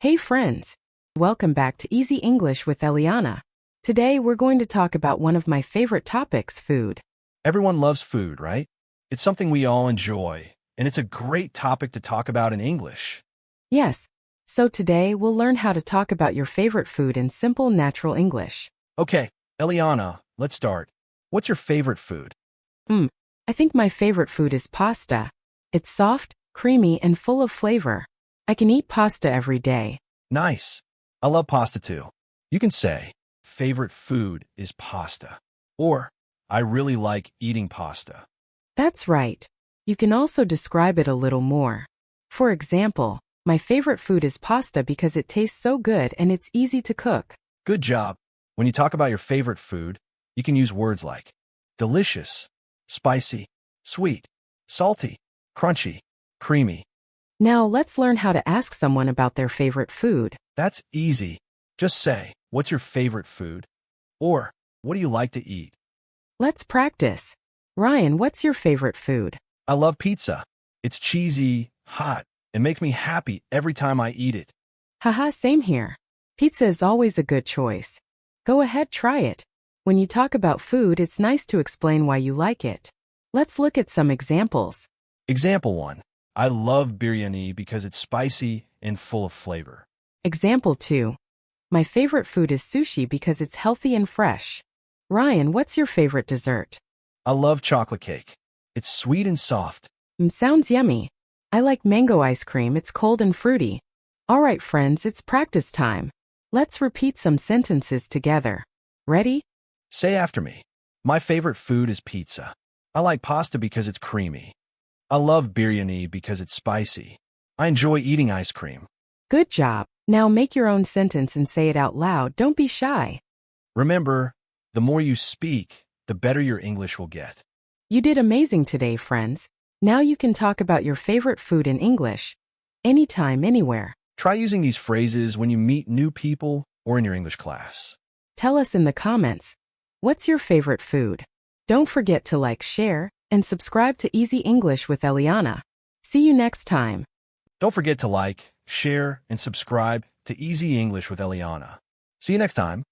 Hey friends! Welcome back to Easy English with Eliana. Today we're going to talk about one of my favorite topics, food. Everyone loves food, right? It's something we all enjoy, and it's a great topic to talk about in English. Yes, so today we'll learn how to talk about your favorite food in simple, natural English. Okay, Eliana, let's start. What's your favorite food? I think my favorite food is pasta. It's soft, creamy, and full of flavor. I can eat pasta every day. Nice. I love pasta too. You can say, favorite food is pasta. Or, I really like eating pasta. That's right. You can also describe it a little more. For example, my favorite food is pasta because it tastes so good and it's easy to cook. Good job. When you talk about your favorite food, you can use words like delicious, spicy, sweet, salty, crunchy, creamy. Now let's learn how to ask someone about their favorite food. That's easy. Just say, what's your favorite food? Or, what do you like to eat? Let's practice. Ryan, what's your favorite food? I love pizza. It's cheesy, hot, and makes me happy every time I eat it. Haha, same here. Pizza is always a good choice. Go ahead, try it. When you talk about food, it's nice to explain why you like it. Let's look at some examples. Example 1. I love biryani because it's spicy and full of flavor. Example 2. My favorite food is sushi because it's healthy and fresh. Ryan, what's your favorite dessert? I love chocolate cake. It's sweet and soft. Sounds yummy. I like mango ice cream, it's cold and fruity. Alright friends, it's practice time. Let's repeat some sentences together. Ready? Say after me. My favorite food is pizza. I like pasta because it's creamy. I love biryani because it's spicy. I enjoy eating ice cream. Good job. Now make your own sentence and say it out loud. Don't be shy. Remember, the more you speak, the better your English will get. You did amazing today, friends. Now you can talk about your favorite food in English. Anytime, anywhere. Try using these phrases when you meet new people or in your English class. Tell us in the comments. What's your favorite food? Don't forget to like, share, and subscribe to Easy English with Eliana. See you next time. Don't forget to like, share, and subscribe to Easy English with Eliana. See you next time.